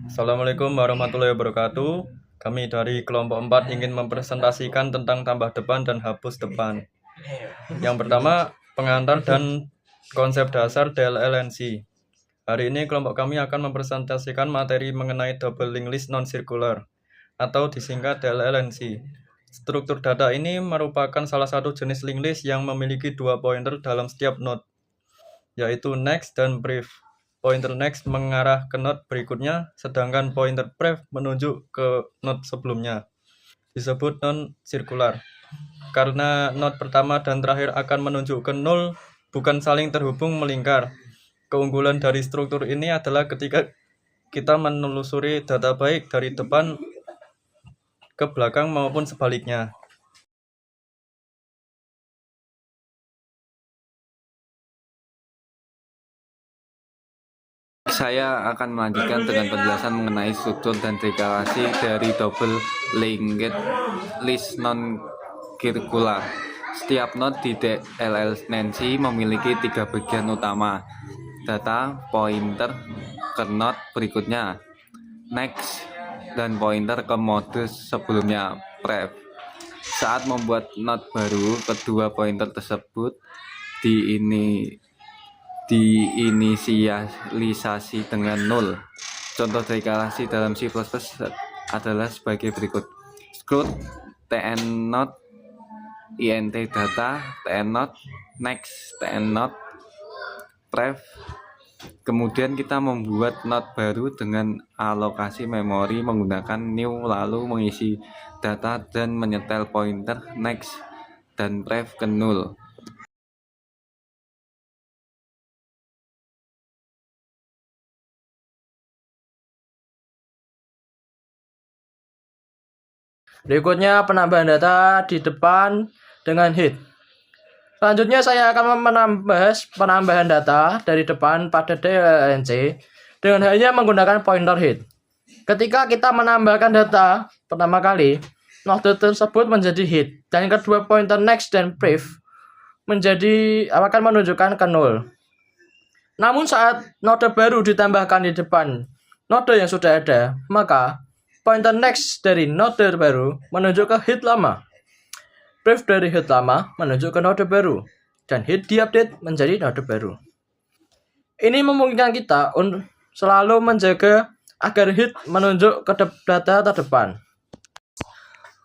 Assalamualaikum warahmatullahi wabarakatuh. Kami dari kelompok 4 ingin mempresentasikan tentang tambah depan dan hapus depan. Yang pertama, pengantar dan konsep dasar DLLNC. Hari ini kelompok kami akan mempresentasikan materi mengenai double linked list non-circular atau disingkat DLLNC. Struktur data ini merupakan salah satu jenis linked list yang memiliki dua pointer dalam setiap node, yaitu next dan brief. Pointer next mengarah ke node berikutnya, sedangkan pointer brief menunjuk ke node sebelumnya. Disebut non-circular karena node pertama dan terakhir akan menunjuk ke nol, bukan saling terhubung melingkar. Keunggulan dari struktur ini adalah ketika kita menelusuri data baik dari depan ke belakang maupun sebaliknya. Saya akan melanjutkan dengan penjelasan mengenai struktur dan deklarasi dari double linked list non-circular. Setiap node di DLLNC memiliki tiga bagian utama: data, pointer ke node berikutnya, next, dan pointer ke mode sebelumnya, pref. Saat membuat node baru, kedua pointer tersebut diinisialisasi dengan 0. Contoh deklarasi dalam C++ adalah sebagai berikut: Scout tn_node int data tn_node next tn_node pref. Kemudian kita membuat node baru dengan alokasi memori menggunakan new, lalu mengisi data dan menyetel pointer next dan pref ke 0. Berikutnya penambahan data di depan dengan head. Selanjutnya saya akan menambah penambahan data dari depan pada DLLNC dengan hanya menggunakan pointer head. Ketika kita menambahkan data pertama kali, node tersebut menjadi head dan kedua pointer next dan brief akan menunjukkan ke 0. Namun saat node baru ditambahkan di depan node yang sudah ada, maka pointer next dari node baru menunjuk ke head lama. Brief dari head lama menunjuk ke node baru, dan head diupdate menjadi node baru. Ini memungkinkan kita untuk selalu menjaga agar head menunjuk ke data terdepan.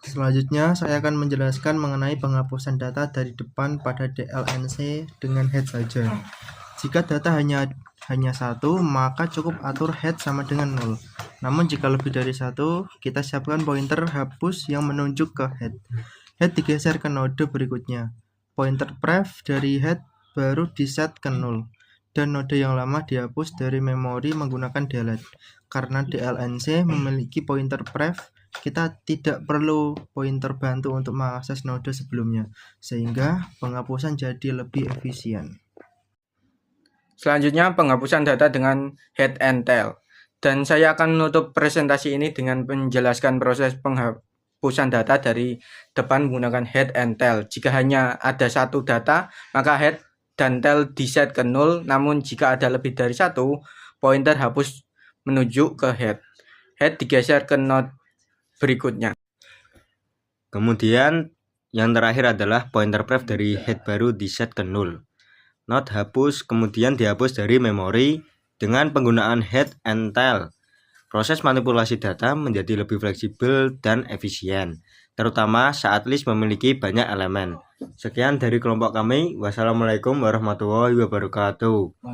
Selanjutnya, saya akan menjelaskan mengenai penghapusan data dari depan pada DLNC dengan head saja. Jika data hanya satu, maka cukup atur head sama dengan 0. Namun jika lebih dari satu, kita siapkan pointer hapus yang menunjuk ke head. Head digeser ke node berikutnya. Pointer pref dari head baru diset ke 0. Dan node yang lama dihapus dari memori menggunakan delete. Karena DLNC memiliki pointer pref, kita tidak perlu pointer bantu untuk mengakses node sebelumnya, sehingga penghapusan jadi lebih efisien. Selanjutnya penghapusan data dengan head and tail. Dan saya akan menutup presentasi ini dengan menjelaskan proses penghapusan data dari depan menggunakan head and tail. Jika hanya ada satu data, maka head dan tail diset ke 0. Namun jika ada lebih dari satu, pointer hapus menuju ke head. Head digeser ke node berikutnya. Kemudian yang terakhir adalah pointer pref dari head baru diset ke 0. Node hapus kemudian dihapus dari memori dengan penggunaan head and tail. Proses manipulasi data menjadi lebih fleksibel dan efisien, terutama saat list memiliki banyak elemen. Sekian dari kelompok kami. Wassalamualaikum warahmatullahi wabarakatuh.